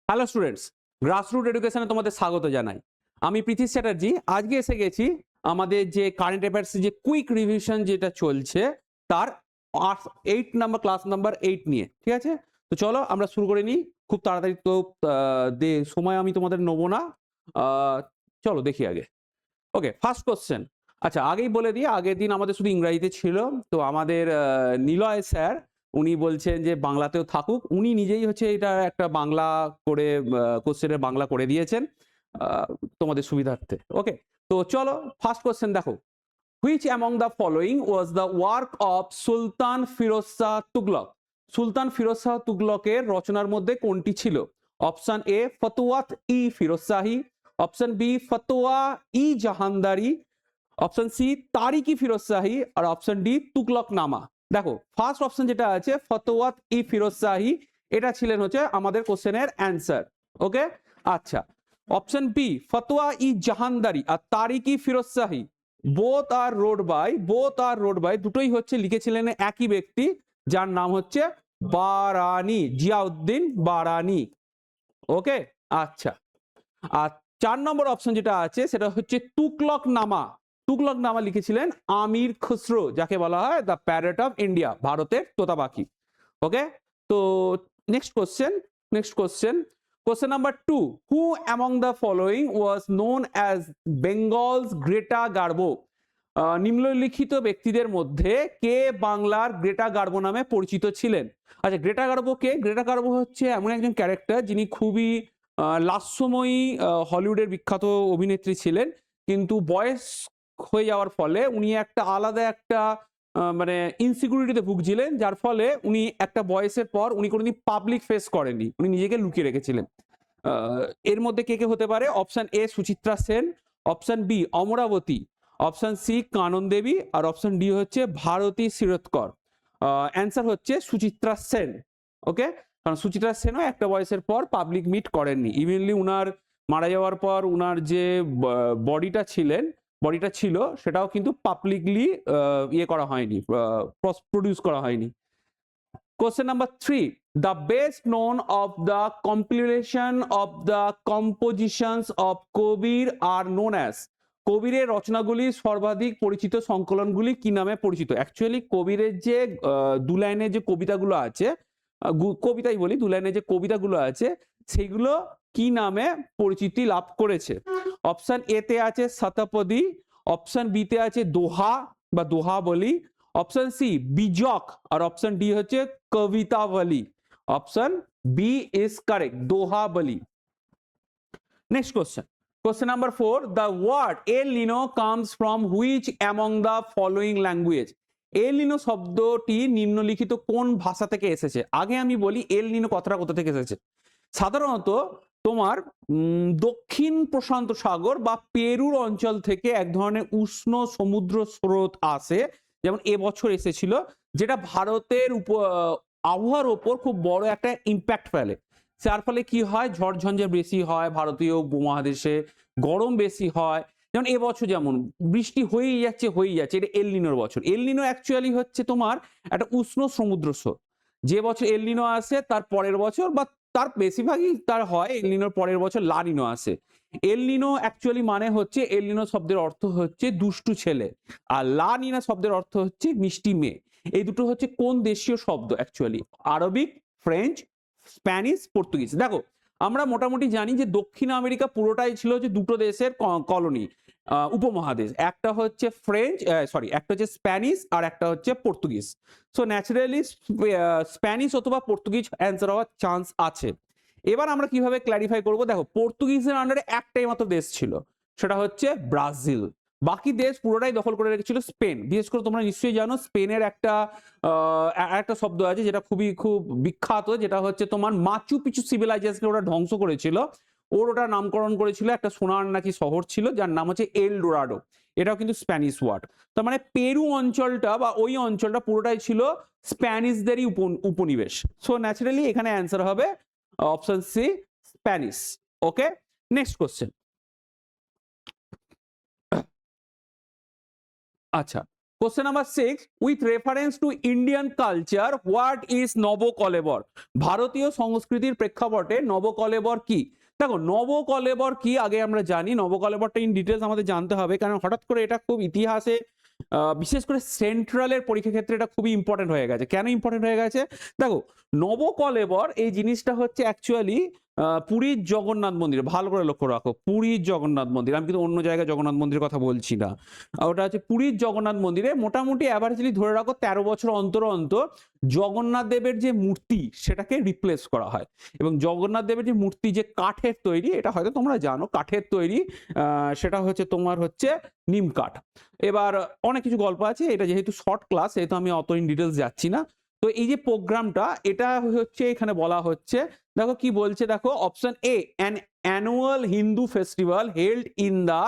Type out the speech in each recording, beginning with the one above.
Hello students, grassroot এডুকেশনে তোমাদের স্বাগত জানাই। আমি প্রীতিশ চ্যাটার্জি। আজকে এসে গেছি আমাদের যে কারেন্ট অ্যাফেয়ার্স যে কুইক রিভিশন যেটা চলছে তার 8 নাম্বার ক্লাস নাম্বার 8 নিয়ে, ঠিক আছে? তো চলো আমরা শুরু করে নিই খুব তাড়াতাড়ি। তো সময় আমি তোমাদের নেবো না। চলো দেখি আগে। ওকে, ফার্স্ট কোশ্চেন। আচ্ছা, আগেই বলে দিই, আগের দিন আমাদের শুধু ইংরাজিতে ছিল। তো আমাদের নিলয় স্যার উনি বলছেন যে বাংলাতেও থাকুক। উনি নিজেই হচ্ছে এটা একটা বাংলা করে কোশ্চেনের বাংলা করে দিয়েছেন তোমাদের সুবিধার্থে। ওকে, তো চলো ফার্স্ট কোশ্চেন দেখো। Which among the following was the work of Sultan Firoz Shah Tughlaq? Sultan Firoz Shah তুগলকের রচনার মধ্যে কোনটি ছিল? Option A Futuhat i Firoz Shahi, option B Fatawa i Jahandari, option C Tarikh Firoz Shahi, আর অপশন ডি তুগলক নামা। দেখো ফার্স্ট অপশন যেটা আছে ফতোয়াত ই ফিরোজ শাহী, এটা ছিলেন হচ্ছে আমাদের কোশ্চেনের অ্যান্সার। ওকে, আচ্ছা, option B Fatawa i জাহানদারি R তারিকি Firoz Shahi, both R road by দুটোই হচ্ছে লিখেছিলেন একই ব্যক্তি, যার নাম হচ্ছে বারানি, জিয়াউদ্দিন বারানি। ওকে, আচ্ছা, আর 4 নম্বর অপশন যেটা আছে সেটা হচ্ছে তুগলক নামা। তুগলক নামা লিখেছিলেন আমির খুসরো, যাকে বলা হয় দ্য প্যারট অফ ইন্ডিয়া, ভারতের তোতা পাখি। ওকে, তো question number 2, who among the following was known as Bengal's Greta Garbo? নিম্নলিখিত ব্যক্তিদের মধ্যে কে বাংলার গ্রেটা গার্বো নামে পরিচিত ছিলেন? আচ্ছা, গ্রেটা গার্বো কে? গ্রেটা গার্বো হচ্ছে এমন একজন ক্যারেক্টার যিনি খুবই লাস্যময়ী হলিউডের বিখ্যাত অভিনেত্রী ছিলেন, কিন্তু বয়স হয়ে যাওয়ার ফলে উনি একটা আলাদা একটা মানে ইনসিকিউরিটিতে ভুগছিলেন, যার ফলে উনি একটা বয়সের পর উনি কোনোদিন পাবলিক ফেস করেননি, উনি নিজেকে লুকিয়ে রেখেছিলেন। এর মধ্যে কে কে হতে পারে? Option A Suchitra Sen, option B Amaravati, option C Kanan Devi, আর অপশন ডি হচ্ছে ভারতী শিরোৎকর। অ্যান্সার হচ্ছে সুচিত্রা সেন। ওকে, কারণ সুচিত্রা সেনও একটা বয়সের পর পাবলিক মিট করেননি। ইভেনলি উনার মারা যাওয়ার পর উনার যে বডিটা ছিল সেটাও কিন্তু পাবলিকলি ইয়ে করা হয়নি, প্রডিউস করা হয়নি। Question number 3. The best known of the compilation of the compositions of Kabir are known as? কবিরের রচনাগুলি সর্বাধিক পরিচিত সংকলনগুলি কি নামে পরিচিত? অ্যাকচুয়ালি কবিরের যে দু লাইনের যে কবিতাগুলো আছে, কবিতাই বলি, দু লাইনের যে কবিতাগুলো আছে সেগুলো কি নামে পরিচিতি লাভ করেছে? অপশন এ তে আছে শতপদী, অপশন বি তে আছে দোহা বা Dohavali, option C Bijak, আর অপশন ডি হচ্ছে Kavitavali. Option B is correct, Dohavali. Next question number 4. The word El Nino comes from which among the following language? এল নিনো শব্দটি নিম্নলিখিত কোন ভাষা থেকে এসেছে? আগে আমি বলি এল নিনো কথাটা কোথা থেকে এসেছে। সাধারণত তোমার দক্ষিণ প্রশান্ত সাগর বা পেরুর অঞ্চল থেকে এক ধরনের উষ্ণ সমুদ্র স্রোত আসে, যেমন এবছর এসেছিল, যেটা ভারতের আবহাওয়ার ওপর খুব বড় একটা ইম্প্যাক্ট ফেলে। যার ফলে কি হয়, ঝড়ঝঞ্ঝা বেশি হয়, ভারতীয় উপমহাদেশে গরম বেশি হয়। যেমন এবছর যেমন বৃষ্টি হয়েই যাচ্ছে, এটা এল নিনোর বছর। এল নিনো অ্যাকচুয়ালি হচ্ছে তোমার একটা উষ্ণ সমুদ্র স্রোত। যে বছর এল নিনো আসে তার পরের বছর বা তার বেশিরভাগই তার হয় এল নিনোর পরের বছর লা নিনো আসে। এল নিনো অ্যাকচুয়ালি মানে হচ্ছে, এল নিনো শব্দের অর্থ হচ্ছে দুষ্টু ছেলে, আর লা নিনা শব্দের অর্থ হচ্ছে মিষ্টি মেয়ে। এই দুটো হচ্ছে কোন দেশীয় শব্দ? Actually Arabic, French, Spanish, Portuguese. দেখো আমরা মোটামুটি জানি যে দক্ষিণ আমেরিকা পুরোটাই ছিল যে দুটো দেশের কলোনি, উপমহাদেশ। একটা হচ্ছে একটা হচ্ছে স্প্যানিশ আর একটা হচ্ছে পর্তুগিজ। সো ন্যাচারালি স্প্যানিশ অথবা পর্তুগিজ অ্যান্সার হওয়ার চান্স আছে। এবার আমরা কিভাবে ক্ল্যারিফাই করব? দেখো, পর্তুগিজের আন্ডারে একটাই মাত্র দেশ ছিল, সেটা হচ্ছে ব্রাজিল। বাকি দেশ পুরোটাই দখল করে রেখেছিল স্পেন। বিশেষ করে তোমরা নিশ্চয়ই জানো স্পেনের একটা শব্দ আছে যেটা খুব বিখ্যাত, যেটা হচ্ছে তোমার মাচু পিচু সিভিলাইজেশন ওরা ধ্বংস করেছিল। ওটা নামকরণ করেছিল একটা সোনার নাকি শহর ছিল যার নাম হচ্ছে এল ডোরাডো। এটাও কিন্তু স্প্যানিশ ওয়ার্ড। তার মানে পেরু অঞ্চলটা বা ওই অঞ্চলটা পুরোটাই ছিল স্প্যানিশদেরই উপনিবেশ। সো ন্যাচারালি এখানে অ্যান্সার হবে অপশন সি, স্প্যানিশ। ওকে, নেক্সট কোশ্চেন। আচ্ছা, Question number 6, with reference to Indian culture, what is নবকলেবর? ভারতীয় সংস্কৃতির প্রেক্ষাপটে নবকলেবর কি? দেখো নবকলেবর কি আগে আমরা জানি, নবকলেবরটা ইন ডিটেলস আমাদের জানতে হবে, কারণ হঠাৎ করে এটা খুব ইতিহাসে বিশেষ করে সেন্ট্রালের পরীক্ষা ক্ষেত্রে এটা খুবই ইম্পর্টেন্ট হয়ে গেছে। কেন ইম্পর্টেন্ট হয়ে গেছে? দেখো নবকলেবর এই জিনিসটা হচ্ছে অ্যাকচুয়ালি পুরীর জগন্নাথ মন্দির, ভালো করে লক্ষ্য রাখো, পুরীর জগন্নাথ মন্দির, আমি কিন্তু অন্য জায়গায় জগন্নাথ মন্দিরের কথা বলছি না, ওটা হচ্ছে পুরীর জগন্নাথ মন্দিরে মোটামুটি অ্যাভারেজলি ধরে রাখো 13 বছর অন্তর অন্তর জগন্নাথ দেবের যে মূর্তি সেটাকে রিপ্লেস করা হয়। এবং জগন্নাথ দেবের যে মূর্তি যে কাঠের তৈরি, এটা হয়তো তোমরা জানো কাঠের তৈরি, সেটা হচ্ছে তোমার হচ্ছে নিম কাঠ। এবার অনেক কিছু গল্প আছে, এটা যেহেতু শর্ট ক্লাস সেহেতু আমি অত ইন ডিটেলস যাচ্ছি না। তো এই যে প্রোগ্রামটা এটা হচ্ছে এখানে বলা হচ্ছে, দেখো কি বলছে, দেখো option A, an annual Hindu festival held in the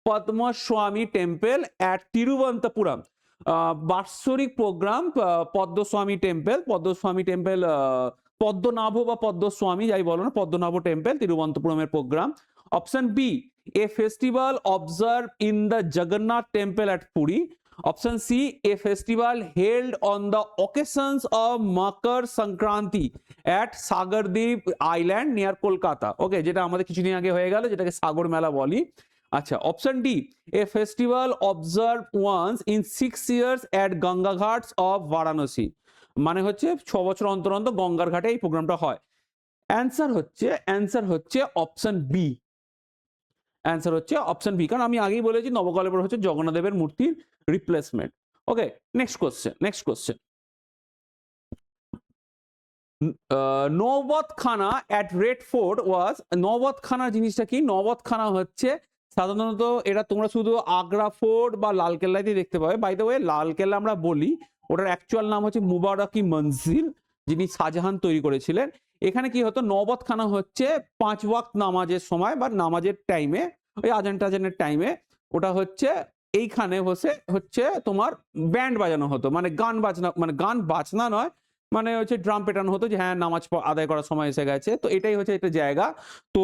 Padmaswami temple at Thiruvananthapuram. বাৎসরিক programme Padmaswami temple, Padmaswami temple Padmanabha বা পদ্মস্বামী যাই বলো না, পদ্মনাভ টেম্পল তিরুবন্তপুরমের programme. Option B, a festival observe in the Jagannath temple at Puri. Option C, a festival held on the occasions of Makar Sankranti at Sagardwip island near Kolkata. Okay, যেটা আমাদের কিছুদিন আগে হয়ে গেল, যেটাকে সাগর মেলা বলি। আচ্ছা, option D, a festival observed once in 6 years at Ganga ghats of Varanasi. মানে হচ্ছে 6 বছর অন্তর অন্তর গঙ্গার ঘাটে এই প্রোগ্রামটা হয়। অ্যান্সার হচ্ছে অপশন বি। অ্যান্সার হচ্ছে অপশন বি, কারণ আমি আগেই বলেছি নবকলেবর হচ্ছে জগন্নাথ দেবের মূর্তির replacement. Okay, next question. Naubatkhana at Red Fort was, Naubatkhana জিনিসটা কি? নওবতখানা হচ্ছে সাধারণত এটা তোমরা শুধু আগ্রা ফোর্ট বা লালকেল্লাতেই দেখতে পাবে। বাই দ্য ওয়ে লালকেল্লা আমরা বলি, ওটার অ্যাকচুয়াল নাম হচ্ছে মুবারকি মঞ্জিল, যিনি শাহজাহান তৈরি করেছিলেন। এখানে কি হতো, নওবতখানা হচ্ছে 5 ওয়াক্ত নামাজের সময় বা নামাজের টাইমে, ওই আজান টাজানের টাইমে, ওটা হচ্ছে এইখানে হচ্ছে তোমার ব্যান্ড বাজানো হতো, মানে গান বাজনা নয়, মানে হচ্ছে ড্রাম পেটানো হতো যে হ্যাঁ নামাজ আদায় করার সময় এসে গেছে। তো এটাই হচ্ছে একটা জায়গা। তো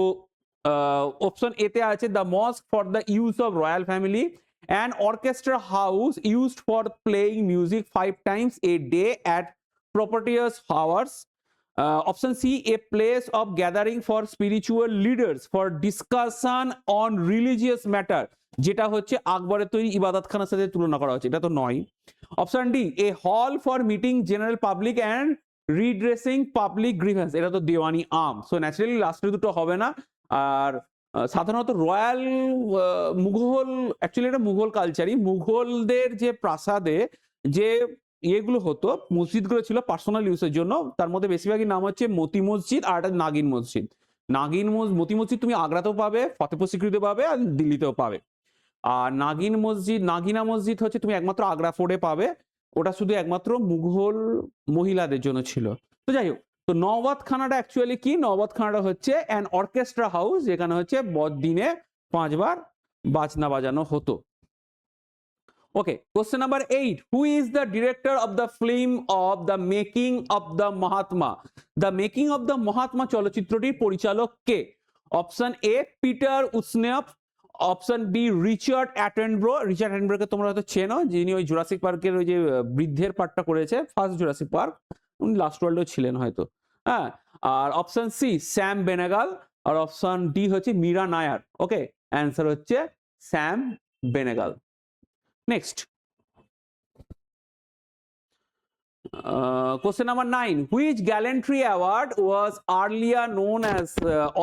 অপশন এতে আছে the mosque for the use of royal family, an orchestra house used for playing music 5 times a day at propitious hours. Option C, a place of gathering for spiritual leaders for discussion on religious matter, যেটা হচ্ছে আকবরের তৈরি ইবাদতখানার সাথে তুলনা করা হচ্ছে, এটা তো নয়। Option D, a hall for meeting general public and redressing public grievance, এটা তো দেওয়ানি আম। সো ন্যাচারালি লাস্টের দুটো হবে না। আর সাধারণত রয়্যাল মুঘল, অ্যাকচুয়ালি এটা মুঘল কালচারই, মুঘলদের যে প্রাসাদে যে ইয়েগুলো হতো, মসজিদগুলো ছিল পার্সোনাল ইউজের জন্য, তার মধ্যে বেশিরভাগই নাম হচ্ছে মতি মসজিদ আর একটা নাগিন মসজিদ। মতি মসজিদ তুমি আগ্রাতেও পাবে, ফতেপুর সিক্রিতেও পাবে, আর দিল্লিতেও পাবে। আর নাগিনা মসজিদ হচ্ছে তুমি একমাত্র আগ্রা ফোর্টে পাবে, ওটা শুধু একমাত্র মুঘল মহিলাদের জন্য ছিল। তো যাই হোক, তো নওবতখানাটা অ্যাকচুয়ালি কি? নওবতখানাটা হচ্ছে অ্যান অর্কেস্ট্রা হাউস, যেখানে হচ্ছে দিনে 5 বার বাজনা বাজানো হতো। Okay, question number 8, who is the director of the film of the making of the Mahatma? The making of the Mahatma চলচ্চিত্রটির পরিচালক কে? অপশন এ, পিটার উসনেফ। Option B, Richard Attenborough. Richard অ্যাটেনব্রোকে তোমরা হয়তো চেনো, যিনি ওই জুরাসিক পার্কের ওই যে বৃদ্ধের পার্টটা করেছে, ফার্স্ট জুরাসিক পার্ক, উনি লাস্ট ওয়ার্ল্ডেও ছিলেন হয়তো। হ্যাঁ, আর অপশন সি, স্যাম বেনেগাল। আর অপশন ডি হচ্ছে মীরা নায়ার। ওকে, অ্যান্সার হচ্ছে Sam Benegal. Next, question number 9, which gallantry award was earlier known as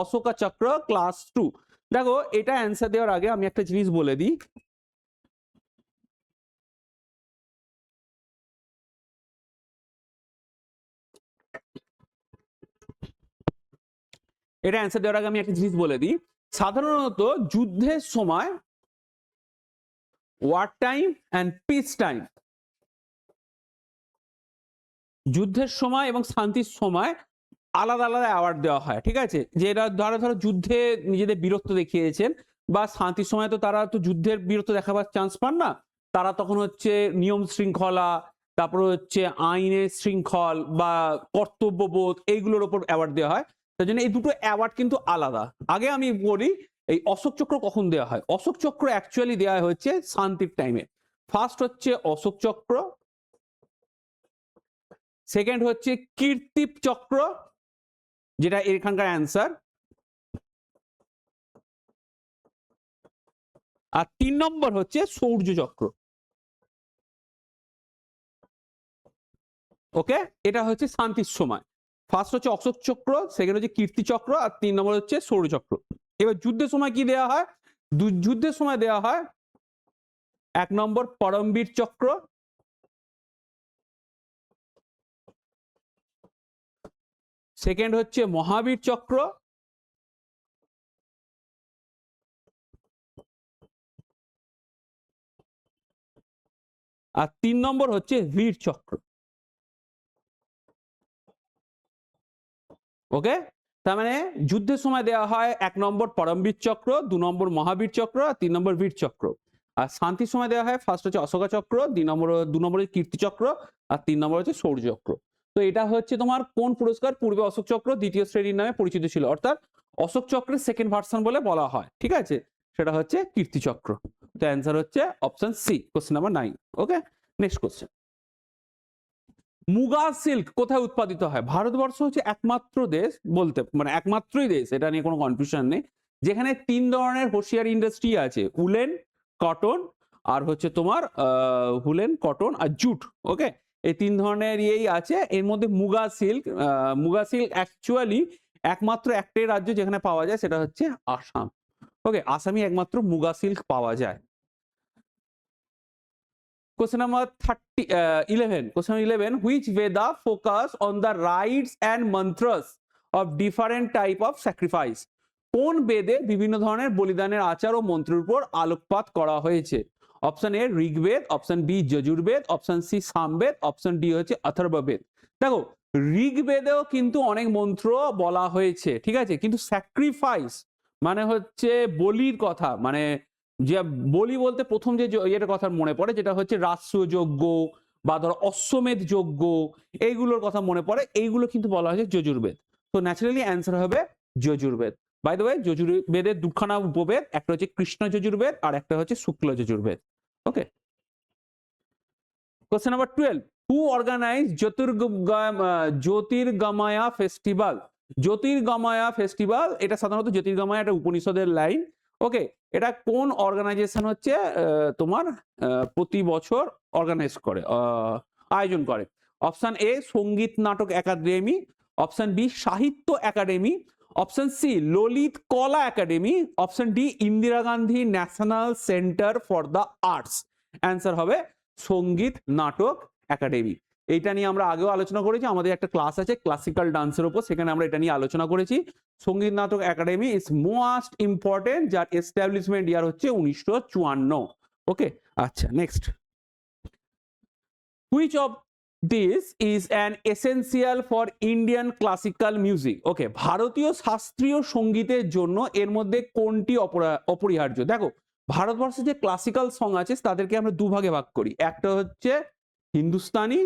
Ashoka Chakra class 2? দেখো এটা অ্যান্সার দেওয়ার আগে আমি একটা জিনিস বলে দিই, সাধারণত যুদ্ধের সময়, war time and peace time, যুদ্ধের সময় এবং শান্তির সময় আলাদা আলাদা অ্যাওয়ার্ড দেওয়া হয়, ঠিক আছে? যেটা ধরো যুদ্ধে নিজেদের বীরত্ব দেখিয়েছেন, বা শান্তির সময় তো তারা তো যুদ্ধের বীরত্ব দেখাবার চান্স পান না, তারা তখন হচ্ছে নিয়ম শৃঙ্খলা, তারপর হচ্ছে আইনের শৃঙ্খল বা কর্তব্যবোধ, এইগুলোর ওপর অ্যাওয়ার্ড দেওয়া হয়। তার জন্য এই দুটো অ্যাওয়ার্ড কিন্তু আলাদা। আগে আমি বলি এই অশোক চক্র কখন দেওয়া হয়। অশোক চক্র অ্যাকচুয়ালি দেওয়া হচ্ছে শান্তির টাইমে, ফার্স্ট হচ্ছে অশোক চক্র, সেকেন্ড হচ্ছে কীর্তি চক্র, যেটা এখানকার অ্যান্সার, আর 3 নম্বর হচ্ছে সৌর্য চক্র। ওকে, এটা হচ্ছে শান্তির সময়। ফার্স্ট হচ্ছে অশোক চক্র, সেকেন্ড হচ্ছে কীর্তি চক্র, আর 3 নম্বর হচ্ছে সৌর্য চক্র। এবার যুদ্ধের সময় কি দেওয়া হয়? যুদ্ধের সময় দেওয়া হয় 1 নম্বর পরমবীর চক্র, সেকেন্ড হচ্ছে মহাবীর চক্র, আর 3 নম্বর হচ্ছে বীর চক্র। ওকে, তার মানে যুদ্ধের সময় দেওয়া হয় 1 নম্বর পরমবীর চক্র, 2 নম্বর মহাবীর চক্র, আর 3 নম্বর বীর চক্র। আর শান্তির সময় দেওয়া হয় ফার্স্ট হচ্ছে অশোকা চক্র, 2 নম্বর হচ্ছে কীর্তি চক্র, আর 3 নম্বর হচ্ছে সৌর্য চক্র। তো এটা হচ্ছে তোমার কোন পুরস্কার? পূর্বে অশোক চক্র দ্বিতীয় শ্রেণীর নামে পরিচিত ছিল, অর্থাৎ অশোক চক্রের সেকেন্ড ভার্সন বলে বলা হয়, ঠিক আছে? সেটা হচ্ছে কীর্তি চক্র। তো অ্যান্সার হচ্ছে অপশন সি, কোশ্চেন নাম্বার 9। ওকে, নেক্সট কোশ্চেন। মুগা সিল্ক কোথায় উৎপাদিত হয়? ভারতবর্ষ হচ্ছে একমাত্র দেশ, বলতে মানে একমাত্রই দেশ, এটা নিয়ে কোনো কনফিউশন নেই, যেখানে 3 ধরনের হোশিয়ার ইন্ডাস্ট্রি আছে, উলেন, কটন, আর হচ্ছে তোমার হুলেন, কটন আর জুট। ওকে, এই 3 ধরনের ইয়েই আছে। এর মধ্যে মুগা সিল্ক অ্যাকচুয়ালি একমাত্র একটাই রাজ্য যেখানে পাওয়া যায়, সেটা হচ্ছে আসাম। ওকে, আসামই একমাত্র মুগা সিল্ক পাওয়া যায়। Question number 11. Question 11. Which Veda focus on the rites and mantras of different type of sacrifice? কোন বেদে বিভিন্ন ধরনের বলিদানের আচার ও মন্ত্রের উপর আলোকপাত করা হয়েছে? Option A Rigveda, option B Yajurveda, option C Samaveda, option D হচ্ছে অথর্ববেদ। দেখো, ঋগ্বেদেও কিন্তু অনেক মন্ত্র বলা হয়েছে, ঠিক আছে, কিন্তু স্যাক্রিফাইস মানে হচ্ছে বলির কথা, মানে যে বলি বলতে প্রথম যে ইয়ের কথা মনে পড়ে, যেটা হচ্ছে রাষ্ট্রযজ্ঞ বা ধরো অশ্বমেধ যজ্ঞ, এইগুলোর কথা মনে পড়ে, এইগুলো কিন্তু বলা হয়েছে যজুর্বেদ। তো ন্যাচারালি অ্যান্সার হবে যজুর্বেদ। বাই দ্য ওয়ে, যজুর্বেদের দুখানা উপবেদ, একটা হচ্ছে কৃষ্ণ যজুর্বেদ আর একটা হচ্ছে শুক্ল যজুর্বেদ। ওকে, কোশ্চেন নাম্বার 12. হু অর্গানাইজ জ্যোতির্গময়া ফেস্টিভ্যাল? জ্যোতির্গময়া ফেস্টিভ্যাল, এটা সাধারণত জ্যোতির্গময়া একটা উপনিষদের লাইন। ওকে, এটা কোন অর্গানাইজেশন হচ্ছে তোমার প্রতি বছর অর্গানাইজ করে, আয়োজন করে? অপশন এ সঙ্গীত নাটক একাডেমি, অপশন বি সাহিত্য একাডেমি, অপশন সি ললিত কলা academy, option D Indira Gandhi national centre for the arts. Answer হবে সঙ্গীত নাটক একাডেমি। এইটা নিয়ে আমরা আগেও আলোচনা করেছি, আমাদের একটা ক্লাস আছে ক্লাসিক্যাল ডান্সের উপর, সেখানে আমরা এটা নিয়ে আলোচনা করেছি। Sangeet Natak Akademi is most important, যার এস্টাবলিশমেন্ট ইয়ার হচ্ছে 1954। ওকে, আচ্ছা, next. Which of this is an essential for Indian classical music? Okay, ভারতীয় শাস্ত্রীয় সঙ্গীতের জন্য এর মধ্যে কোনটি অপরিহার্য? দেখো, ভারতবর্ষে যে ক্লাসিক্যাল সং আছে তাদেরকে আমরা দুভাগে ভাগ করি, একটা হচ্ছে হিন্দুস্তানি,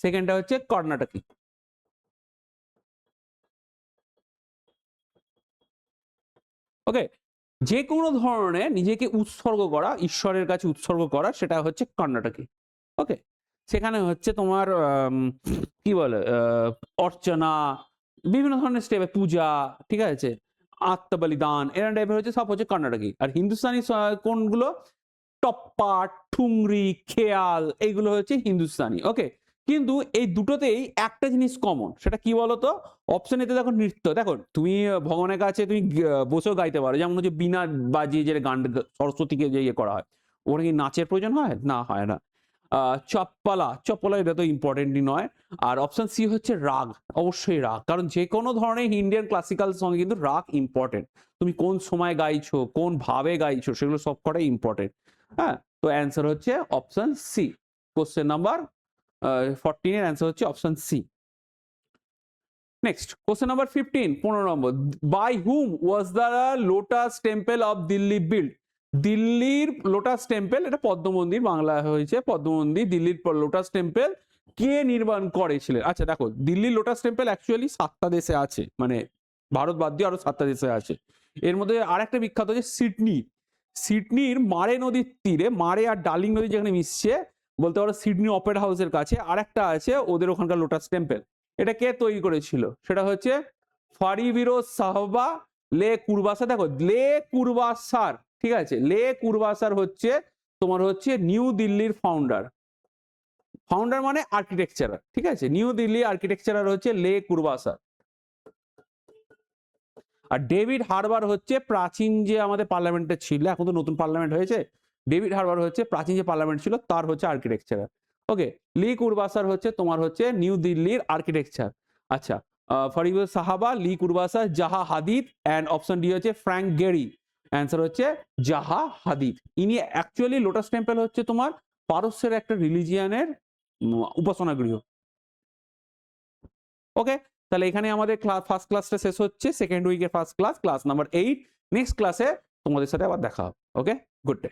সেকেন্ডটা হচ্ছে কর্ণাটকি। ওকে, যে কোনো ধরনের নিজেকে উৎসর্গ করা, ঈশ্বরের কাছে উৎসর্গ করা, সেটা হচ্ছে কর্ণাটকি। ওকে, সেখানে হচ্ছে তোমার কি বলে অর্চনা, বিভিন্ন ধরনের স্টেপে পূজা, ঠিক আছে, আত্মবলিদান, এরকম টাইপের হচ্ছে সব হচ্ছে কর্ণাটকি। আর হিন্দুস্তানি কোনগুলো? টপ্পা, ঠুংরি, খেয়াল, এইগুলো হচ্ছে হিন্দুস্তানি। ওকে, কিন্তু এই দুটোতেই একটা জিনিস কমন, সেটা কি বলতো? অপশন এতে দেখো নৃত্য, দেখো তুমি ভগবানের কাছে তুমি বসেও গাইতে পারো, যেমন হচ্ছে বিনা বাজিয়ে যে গান সরস্বতীকে যে ইয়ে করা হয়, ওখানে কি নাচের প্রয়োজন হয়? না, হয় না। চপ্পলা এটা তো ইম্পর্টেন্টই নয়। আর অপশন সি হচ্ছে রাগ, অবশ্যই রাগ, কারণ যে কোনো ধরনের ইন্ডিয়ান ক্লাসিক্যাল সঙ্গে কিন্তু রাগ ইম্পর্টেন্ট। তুমি কোন সময় গাইছো, কোন ভাবে গাইছো, সেগুলো সব কটাই ইম্পর্টেন্ট। হ্যাঁ, তো অ্যান্সার হচ্ছে অপশন সি। কোশ্চেন নাম্বার 14 এর অ্যান্সার হচ্ছে option C. Next, question number 15, 15 নম্বর। By whom was the lotus temple of Delhi build? দিল্লির লোটাস টেম্পল, এটা পদ্ম মন্দির বাংলা হয়েছে, পদ্ম মন্দির, দিল্লির লোটাস টেম্পল কে নির্মাণ করেছিলেন? আচ্ছা দেখো, দিল্লির লোটাস টেম্পল অ্যাকচুয়ালি 7টা দেশে আছে, মানে ভারত বাদ দিয়ে আরো 7টা দেশে আছে। এর মধ্যে আরেকটা বিখ্যাত হচ্ছে সিডনি। সিডনির মারে নদীর তীরে, মারে আর ডার্লিং নদী যেখানে মিশছে, বলতে পারো সিডনি অপেরা হাউসের কাছে আরেকটা আছে ওদের ওখানকার লোটাস টেম্পল। এটা কে তৈরি করেছিল? সেটা হচ্ছে ফারিবিরোজ সাহবা লে কুরবাসার। দেখো লে কুরবাসার, ঠিক আছে, লে কুরবাসার হচ্ছে তোমার হচ্ছে নিউ দিল্লির ফাউন্ডার। ফাউন্ডার মানে আর্কিটেকচারার, ঠিক আছে, নিউ দিল্লি আর্কিটেকচারার হচ্ছে লে কুরবাসার। আর ডেভিড হারবার হচ্ছে প্রাচীন যে আমাদের পার্লামেন্টে ছিল, এখন তো নতুন পার্লামেন্ট হয়েছে, ডেভিড হারবার হচ্ছে প্রাচীন যে পার্লামেন্ট ছিল তার হচ্ছে আর্কিটেকচারার। ওকে, লি কুরবাসার হচ্ছে তোমার হচ্ছে নিউ দিল্লির আর্কিটেকচার। আচ্ছা, ফরিদুল সাহাবা, লি কুরবাসার, জাহা হাদিদ, অ্যান্ড অপশন ডি হচ্ছে ফ্র্যাঙ্ক গেরি। অ্যান্সার হচ্ছে জাহা হাদিদ। ইনি অ্যাকচুয়ালি লোটাস টেম্পল হচ্ছে তোমার পারস্যের একটা রিলিজিয়ানের উপাসনা গৃহ। ওকে, তাহলে এখানে আমাদের ফার্স্ট ক্লাসটা শেষ হচ্ছে, সেকেন্ড উইকের first class, class number 8। Next ক্লাসে তোমাদের সাথে আবার দেখা হবে। Okay, good day.